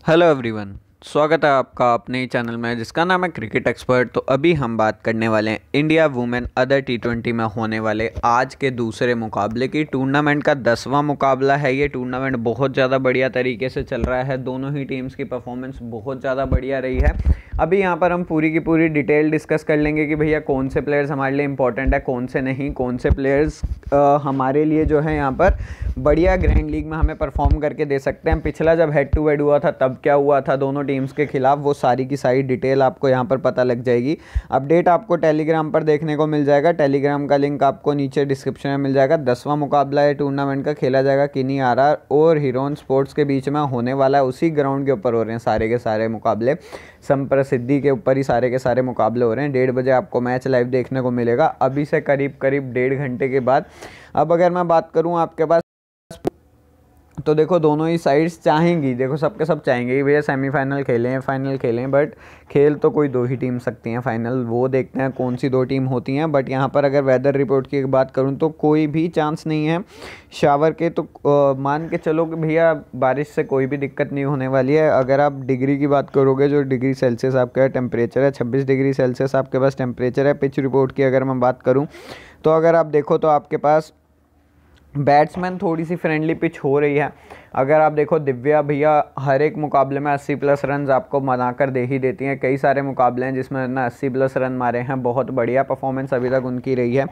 Hello everyone. स्वागत है आपका अपने ही चैनल में जिसका नाम है क्रिकेट एक्सपर्ट। तो अभी हम बात करने वाले हैं इंडिया वुमेन अंडर टी20 में होने वाले आज के दूसरे मुकाबले की। टूर्नामेंट का 10वां मुकाबला है। ये टूर्नामेंट बहुत ज़्यादा बढ़िया तरीके से चल रहा है। दोनों ही टीम्स की परफॉर्मेंस बहुत ज़्यादा बढ़िया रही है। अभी यहाँ पर हम पूरी की पूरी डिटेल डिस्कस कर लेंगे कि भैया कौन से प्लेयर्स हमारे लिए इंपॉर्टेंट है, कौन से नहीं, कौन से प्लेयर्स हमारे लिए जो है यहाँ पर बढ़िया ग्रैंड लीग में हमें परफॉर्म करके दे सकते हैं। पिछला जब हेड टू हेड हुआ था तब क्या हुआ था दोनों टीम्स के खिलाफ, वो सारी की सारी डिटेल आपको यहाँ पर पता लग जाएगी। अपडेट आपको टेलीग्राम पर देखने को मिल जाएगा। टेलीग्राम का लिंक आपको नीचे डिस्क्रिप्शन में मिल जाएगा। 10वां मुकाबला है टूर्नामेंट का, खेला जाएगा किनी आरआर और हीरोन स्पोर्ट्स के बीच में होने वाला है। उसी ग्राउंड के ऊपर हो रहे हैं सारे के सारे मुकाबले, संप्रसिद्धि के ऊपर ही सारे के सारे मुकाबले हो रहे हैं। 1:30 बजे आपको मैच लाइव देखने को मिलेगा, अभी से करीब करीब 1.5 घंटे के बाद। अब अगर मैं बात करूँ आपके पास, तो देखो दोनों ही साइड्स चाहेंगी, देखो सबके सब चाहेंगे कि भैया सेमीफाइनल खेलें, फाइनल खेलें, बट खेल तो कोई दो ही टीम सकती हैं फाइनल। वो देखते हैं कौन सी दो टीम होती हैं। बट यहाँ पर अगर वेदर रिपोर्ट की बात करूँ तो कोई भी चांस नहीं है शावर के। तो मान के चलो कि भैया बारिश से कोई भी दिक्कत नहीं होने वाली है। अगर आप डिग्री की बात करोगे, जो डिग्री सेल्सियस आपका टेम्परेचर है, 26 डिग्री सेल्सियस आपके पास टेम्परेचर है। पिच रिपोर्ट की अगर मैं बात करूँ तो अगर आप देखो तो आपके पास बैट्समैन थोड़ी सी फ्रेंडली पिच हो रही है। अगर आप देखो दिव्या भैया हर एक मुकाबले में 80+ रन आपको बनाकर दे ही देती हैं। कई सारे मुकाबले हैं जिसमें ना 80+ रन मारे हैं। बहुत बढ़िया परफॉर्मेंस अभी तक उनकी रही है।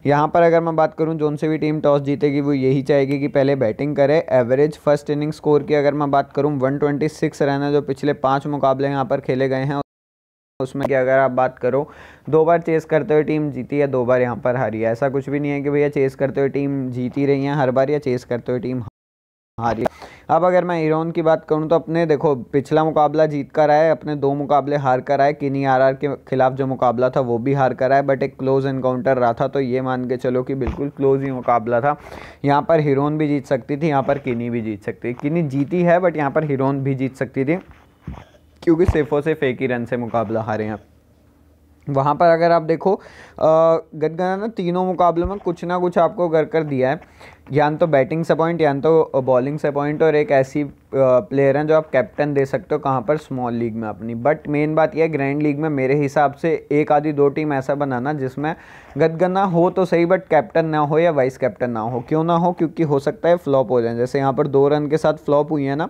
यहाँ पर अगर मैं बात करूँ जोन से भी टीम टॉस जीतेगी वो यही चाहेगी कि पहले बैटिंग करे। एवरेज फर्स्ट इनिंग स्कोर की अगर मैं बात करूँ 126 रन है जो पिछले 5 मुकाबले यहाँ पर खेले गए हैं। उसमें कि अगर आप बात करो 2 बार चेस करते हुए टीम जीती है, 2 बार यहाँ पर हारी है। ऐसा कुछ भी नहीं है कि भैया चेस करते हुए टीम जीती रही है हर बार या चेस करते हुए टीम हारी है। अब अगर मैं हीरोन की बात करूँ तो अपने देखो पिछला मुकाबला जीत कर आए, अपने 2 मुकाबले हार कर आए। किनी आरआर के खिलाफ जो मुकाबला था वो भी हार कर आए, बट एक क्लोज एनकाउंटर रहा था। तो ये मान के चलो कि बिल्कुल क्लोज ही मुकाबला था। यहाँ पर हीरोन भी जीत सकती थी, यहाँ पर किनी भी जीत सकती थी। किनी जीती है बट यहाँ पर हीरोन भी जीत सकती थी क्योंकि सिर्फों से एक ही रन से मुकाबला हारे हैं। वहाँ पर अगर आप देखो गदगना ने तीनों मुकाबलों में कुछ ना कुछ आपको कर दिया है, या तो बैटिंग से पॉइंट, या तो बॉलिंग से पॉइंट, और एक ऐसी प्लेयर हैं जो आप कैप्टन दे सकते हो कहाँ पर, स्मॉल लीग में अपनी। बट मेन बात यह है ग्रैंड लीग में मेरे हिसाब से एक आधी 2 टीम ऐसा बनाना जिसमें गदगना हो तो सही बट कैप्टन ना हो या वाइस कैप्टन ना हो। क्यों ना हो? क्योंकि हो सकता है फ्लॉप हो जाए। जैसे यहाँ पर 2 रन के साथ फ्लॉप हुई है ना,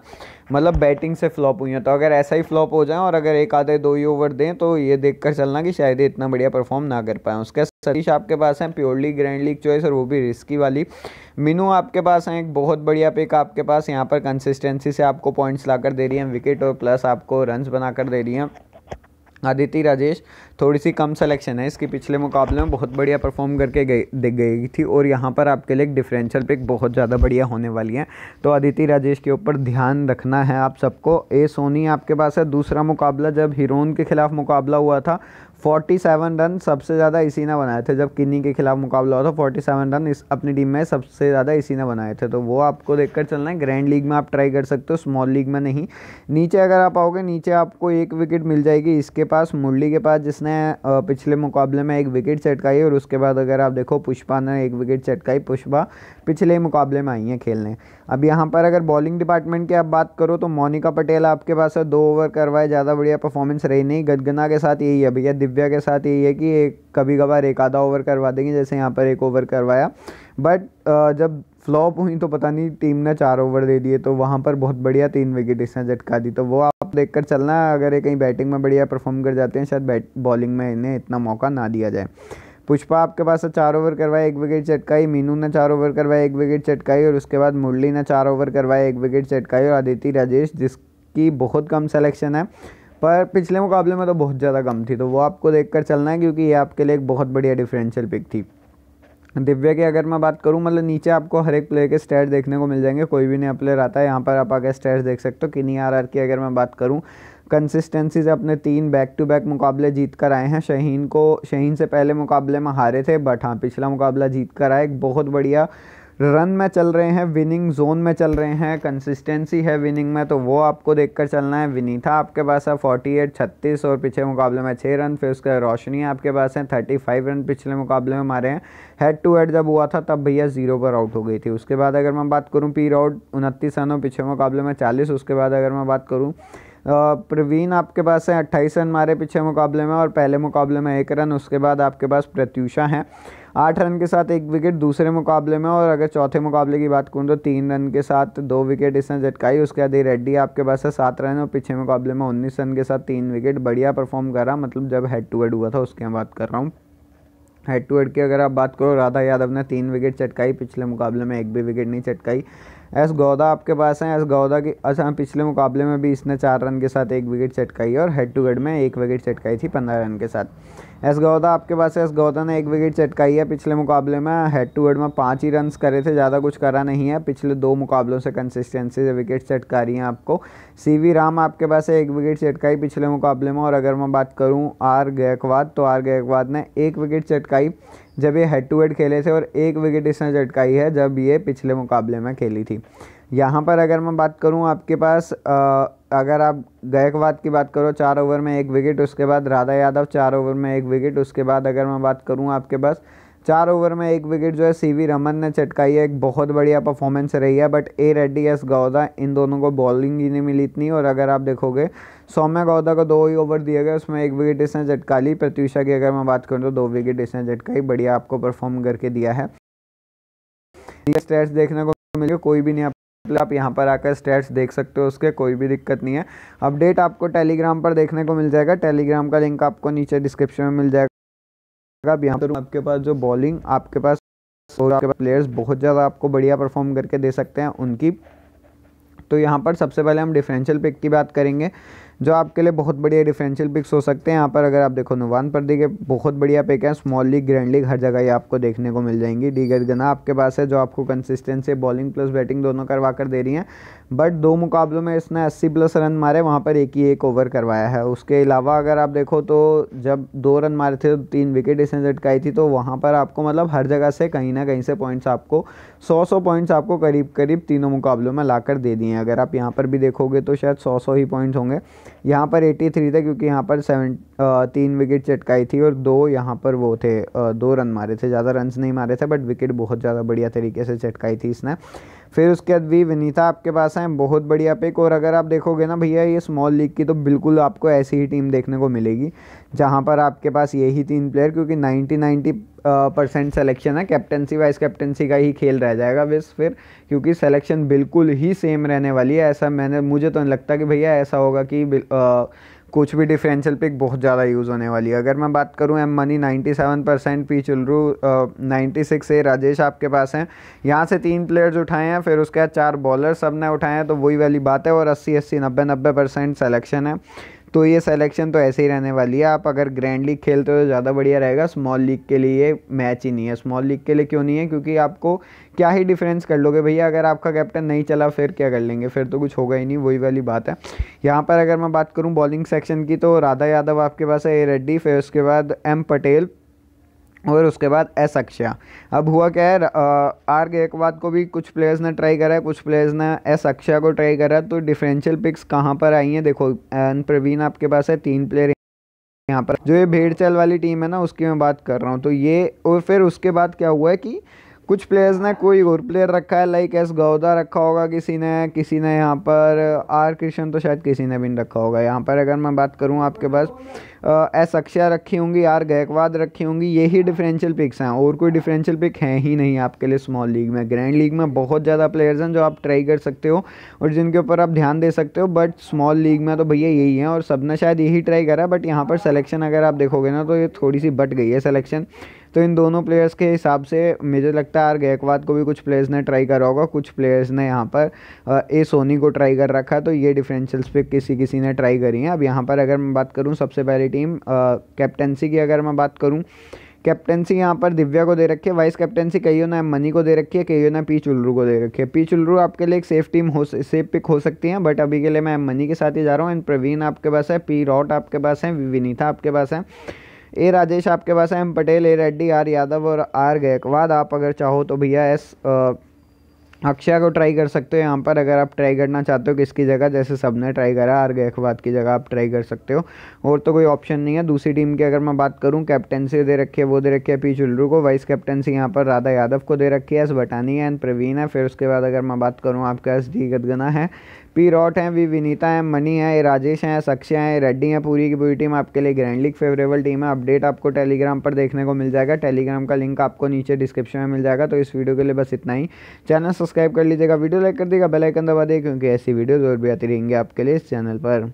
मतलब बैटिंग से फ्लॉप हुई है। तो अगर ऐसा ही फ्लॉप हो जाए और अगर एक आधे 2 ही ओवर दें तो ये देख कर चलना कि शायद इतना बढ़िया परफॉर्म ना कर पाए। उसके सतीश आपके पास है प्योरली ग्रैंड लीग चॉइस और वो भी रिस्की वाली। मीनू आपके पास है एक बहुत बढ़िया पिक आपके पास, यहाँ पर कंसिस्टेंसी से आपको पॉइंट्स लाकर दे रही हैं, विकेट और प्लस आपको रन्स बनाकर दे रही हैं। आदिति राजेश थोड़ी सी कम सिलेक्शन है इसकी, पिछले मुकाबले में बहुत बढ़िया परफॉर्म करके गई थी और यहाँ पर आपके लिए एक डिफरेंशियल पिक बहुत ज़्यादा बढ़िया होने वाली है। तो आदिति राजेश के ऊपर ध्यान रखना है आप सबको। ए सोनी आपके पास है। दूसरा मुकाबला जब हीरोन के खिलाफ मुकाबला हुआ था 47 रन सबसे ज़्यादा इसी ने बनाए थे। जब किन्नी के खिलाफ मुकाबला हुआ था 47 रन इस अपनी टीम में सबसे ज़्यादा इसी ने बनाए थे। तो वो आपको देखकर चलना है। ग्रैंड लीग में आप ट्राई कर सकते हो, स्मॉल लीग में नहीं। नीचे अगर आप आओगे, नीचे आपको 1 विकेट मिल जाएगी इसके पास, मुरली के पास, जिसने पिछले मुकाबले में 1 विकेट चटकाई। और उसके बाद अगर आप देखो पुष्पा ने 1 विकेट चटकाई। पुष्पा पिछले मुकाबले में आई हैं खेलने। अब यहाँ पर अगर बॉलिंग डिपार्टमेंट की आप बात करो तो मोनिका पटेल आपके पास है, 2 ओवर करवाए, ज़्यादा बढ़िया परफॉर्मेंस रही नहीं। गदगना के साथ यही है भैया, दिव्या के साथ यही है कि एक कभी कभार एक आधा ओवर करवा देंगे, जैसे यहाँ पर 1 ओवर करवाया। बट जब फ्लॉप हुई तो पता नहीं टीम ने 4 ओवर दे दिए, तो वहाँ पर बहुत बढ़िया 3 विकेट इसने झटका दी। तो वो आप देख कर चलना है। अगर ये कहीं बैटिंग में बढ़िया परफॉर्म कर जाते हैं शायद बॉलिंग में इन्हें इतना मौका ना दिया जाए। पुष्पा आपके पास 4 ओवर करवाए, 1 विकेट चटकाई। मीनू ने 4 ओवर करवाए, 1 विकेट चटकाई। और उसके बाद मुरली ने 4 ओवर करवाए, 1 विकेट चटकाई। और आदिति राजेश जिसकी बहुत कम सिलेक्शन है पर पिछले मुकाबले में तो बहुत ज़्यादा कम थी, तो वो आपको देखकर चलना है क्योंकि ये आपके लिए एक बहुत बढ़िया डिफरेंशियल पिक थी। दिव्या की अगर मैं बात करूं, मतलब नीचे आपको हर एक प्लेयर के स्टैट्स देखने को मिल जाएंगे, कोई भी नया प्लेयर आता है यहाँ पर आप आगे स्टैट्स देख सकते हो। किनी आरआर की अगर मैं बात करूं, कंसिस्टेंसी से अपने 3 बैक टू बैक मुकाबले जीत कर आए हैं। शाहीन से पहले मुकाबले में हारे थे, बट हाँ पिछला मुकाबला जीत कर आए। एक बहुत बढ़िया रन में चल रहे हैं, विनिंग जोन में चल रहे हैं, कंसिस्टेंसी है विनिंग में, तो वो आपको देखकर चलना है। विनीथा आपके पास है 48 36 और पिछले मुकाबले में 6 रन। फिर उसका रोशनी आपके पास है 35 रन पिछले मुकाबले में मारे हैं। हेड टू हेड जब हुआ था तब भैया 0 पर आउट हो गई थी। उसके बाद अगर मैं बात करूँ पी रॉड 29 रन और पिछले मुकाबले में 40। उसके बाद अगर मैं बात करूँ प्रवीण आपके पास है 28 रन मारे पिछले मुकाबले में और पहले मुकाबले में 1 रन। उसके बाद आपके पास प्रत्यूषा हैं 8 रन के साथ 1 विकेट दूसरे मुकाबले में, और अगर चौथे मुकाबले की बात करूँ तो 3 रन के साथ 2 विकेट इसने झटकाई। उसके बाद रेड्डी आपके पास है 7 रन और पिछले मुकाबले में 19 रन के साथ 3 विकेट। बढ़िया परफॉर्म करा, मतलब जब हेड टू हेड हुआ था उसकी मैं बात कर रहा हूँ। हेड टू हेड की अगर आप बात करो, राधा यादव ने 3 विकेट चटकाई, पिछले मुकाबले में 1 भी विकेट नहीं चटकाई। एस गौदा आपके पास हैं, एस गौदा की अच्छा पिछले मुकाबले में भी इसने 4 रन के साथ 1 विकेट चटकाई और हेड टू हेड में 1 विकेट चटकाई थी 15 रन के साथ। एस गौदा आपके पास है, एस गौदा ने 1 विकेट चटकाई है पिछले मुकाबले में। हेड टू हेड में 5 ही रन करे थे, ज़्यादा कुछ करा नहीं है। पिछले 2 मुकाबलों से कंसिस्टेंसी से विकेट चटका रही हैं आपको। सीवी राम आपके पास है 1 विकेट चटकाई पिछले मुकाबले में। और अगर मैं बात करूँ आर गायकवाड, तो आर गायकवाड ने 1 विकेट चटकाई जब ये हेड टू हेड खेले थे, और 1 विकेट इसने चटकाई है जब ये पिछले मुकाबले में खेली थी। यहाँ पर अगर मैं बात करूँ आपके पास अगर आप गायकवाड की बात करो 4 ओवर में 1 विकेट, उसके बाद राधा यादव 4 ओवर में 1 विकेट। उसके बाद अगर मैं बात करूँ आपके पास 4 ओवर में 1 विकेट जो है सीवी रमन ने चटकाई है। एक बहुत बढ़िया परफॉर्मेंस रही है, बट ए रेड्डी एस गौदा इन दोनों को बॉलिंग ही नहीं मिली इतनी। और अगर आप देखोगे सौम्या गौदा को 2 ही ओवर दिए गए, उसमें 1 विकेट इसने झटका ली। प्रत्यूषा की अगर मैं बात करूँ तो 2 विकेट इसने झटकाई। बढ़िया आपको परफॉर्म करके दिया है। स्टैट्स देखने को मिले, कोई भी नहीं आप यहाँ पर आकर स्टैट्स देख सकते हो उसके, कोई भी दिक्कत नहीं है। अपडेट आपको टेलीग्राम पर देखने को मिल जाएगा, टेलीग्राम का लिंक आपको नीचे डिस्क्रिप्शन में मिल जाएगा। अब यहाँ पर आपके पास जो बॉलिंग आपके पास प्लेयर्स बहुत ज़्यादा आपको बढ़िया परफॉर्म करके दे सकते हैं उनकी। तो यहाँ पर सबसे पहले हम डिफरेंशियल पिक की बात करेंगे, जो आपके लिए बहुत बढ़िया डिफरेंशियल पिक्स हो सकते हैं। यहाँ पर अगर आप देखो नुवान पर्दी के बहुत बढ़िया पिक है, स्मॉल लीग ग्रैंड लीग हर जगह ये आपको देखने को मिल जाएंगी। डी गना आपके पास है जो आपको कंसिस्टेंसी बॉलिंग प्लस बैटिंग दोनों करवा कर दे रही हैं, बट 2 मुकाबलों में इसने 80 प्लस रन मारे, वहाँ पर एक ही 1 ओवर करवाया है। उसके अलावा अगर आप देखो तो जब 2 रन मारे थे तो 3 विकेट इसने झटकाई थी, तो वहाँ पर आपको मतलब हर जगह से कहीं ना कहीं से पॉइंट्स आपको 100 पॉइंट्स आपको करीब करीब तीनों मुकाबलों में ला कर दे दिए हैं। अगर आप यहाँ पर भी देखोगे तो शायद 100 ही पॉइंट्स होंगे। यहाँ पर 83 थे क्योंकि यहाँ पर 3 विकेट चटकाई थी और 2 यहाँ पर वो थे 2 रन मारे थे, ज़्यादा रन्स नहीं मारे थे, बट विकेट बहुत ज़्यादा बढ़िया तरीके से चटकाई थी इसने। फिर उसके बाद भी विनीता आपके पास है, बहुत बढ़िया पिक। और अगर आप देखोगे ना भैया ये स्मॉल लीग की, तो बिल्कुल आपको ऐसी ही टीम देखने को मिलेगी जहाँ पर आपके पास यही 3 प्लेयर, क्योंकि 90% सिलेक्शन है, कैप्टनसी वाइस कैप्टनसी का ही खेल रह जाएगा बस फिर, क्योंकि सिलेक्शन बिल्कुल ही सेम रहने वाली है। ऐसा मुझे तो नहीं लगता कि भैया ऐसा होगा कि कुछ भी डिफरेंशियल पिक बहुत ज़्यादा यूज़ होने वाली है। अगर मैं बात करूं एम मनी 97%, पी चिल्रू 96 ए राजेश आपके पास हैं। यहाँ से 3 प्लेयर्स उठाए हैं, फिर उसके बाद 4 बॉलर सब ने उठाए हैं, तो वही वाली बात है। और 80 90% सिलेक्शन है, तो ये सिलेक्शन तो ऐसे ही रहने वाली है। आप अगर ग्रैंड लीग खेलते हो तो ज़्यादा बढ़िया रहेगा, स्मॉल लीग के लिए मैच ही नहीं है। स्मॉल लीग के लिए क्यों नहीं है, क्योंकि आपको क्या ही डिफरेंस कर लोगे भैया, अगर आपका कैप्टन नहीं चला फिर क्या कर लेंगे, फिर तो कुछ होगा ही नहीं, वही वाली बात है। यहाँ पर अगर मैं बात करूँ बॉलिंग सेक्शन की, तो राधा यादव आपके पास है, ए रेड्डी, फिर उसके बाद एम पटेल और उसके बाद एस अक्षया। अब हुआ क्या है, आर गायकवाड को भी कुछ प्लेयर्स ने ट्राई करा है, कुछ प्लेयर्स ने एस अक्षया को ट्राई करा है। तो डिफरेंशियल पिक्स कहाँ पर आई हैं देखो, एन प्रवीण आपके पास है 3 प्लेयर यहाँ पर। जो ये भेड़चाल वाली टीम है ना उसकी मैं बात कर रहा हूँ, तो ये और फिर उसके बाद क्या हुआ है कि कुछ प्लेयर्स ने कोई और प्लेयर रखा है, लाइक एस गौदा रखा होगा किसी ने यहाँ पर आर कृष्ण तो शायद किसी ने भी नहीं रखा होगा। यहाँ पर अगर मैं बात करूँ आपके पास एस अक्षया रखी होंगी, आर गायकवाड रखी होंगी, यही डिफरेंशियल पिक्स हैं, और कोई डिफरेंशियल पिक हैं ही नहीं आपके लिए स्मॉल लीग में। ग्रैंड लीग में बहुत ज़्यादा प्लेयर्स हैं जो आप ट्राई कर सकते हो और जिनके ऊपर आप ध्यान दे सकते हो, बट स्मॉल लीग में तो भैया यही है, और सबने शायद यही ट्राई करा है। बट यहाँ पर सिलेक्शन अगर आप देखोगे ना तो ये थोड़ी सी बट गई है सिलेक्शन। तो इन दोनों प्लेयर्स के हिसाब से मुझे लगता है आर गायकवाड को भी कुछ प्लेयर्स ने ट्राई करा होगा, कुछ प्लेयर्स ने यहाँ पर ए सोनी को ट्राई कर रखा है, तो ये डिफरेंशियल पिक किसी ने ट्राई करी है। अब यहाँ पर अगर मैं बात करूँ सबसे पहली टीम कैप्टनसी की, अगर मैं बात करूँ कैप्टनसी यहाँ पर दिव्या को दे रखी है, वाइस कैप्टनसी कईयों ने मनी को दे रखी है, कईयों ने पी चुल्लू को दे रखी है। पी चुल्लू आपके लिए एक सेफ पिक हो सकती है, बट अभी के लिए मैं मनी के साथ ही जा रहा हूँ। एंड प्रवीण आपके पास है, पी रॉट आपके पास है, विनीता आपके पास है, ए राजेश आपके पास है, M Patel, A Reddy, R Yadav और आर गायकवाड। आप अगर चाहो तो भैया एस अक्षया को ट्राई कर सकते हो यहाँ पर, अगर आप ट्राई करना चाहते हो किसकी जगह, जैसे सबने ट्राई करा आर गायकवाड की जगह आप ट्राई कर सकते हो, और तो कोई ऑप्शन नहीं है। दूसरी टीम की अगर मैं बात करूँ, कैप्टेंसी दे रखी है, वो दे रखी है पी चिल्ड्रू को, वाइस कैप्टेंसी यहाँ पर राधा यादव को दे रखी है, एस भटानी है, एंड प्रवीण है। फिर उसके बाद अगर मैं बात करूँ आपका एस डी गदगना है, पी रॉट हैं, वी विनीता है, मनी है, ये राजेश हैं, अक्षय हैं, रेड्डी हैं, पूरी की पूरी टीम आपके लिए ग्रैंड लीग फेवरेबल टीम है। अपडेट आपको टेलीग्राम पर देखने को मिल जाएगा, टेलीग्राम का लिंक आपको नीचे डिस्क्रिप्शन में मिल जाएगा। तो इस वीडियो के लिए बस इतना ही। चैनल सब्सक्राइब कर लीजिएगा, वीडियो लाइक कर दीजिएगा, बेल आइकन दबा दिए, क्योंकि ऐसी वीडियोज और भी आती रहेंगी आपके लिए इस चैनल पर।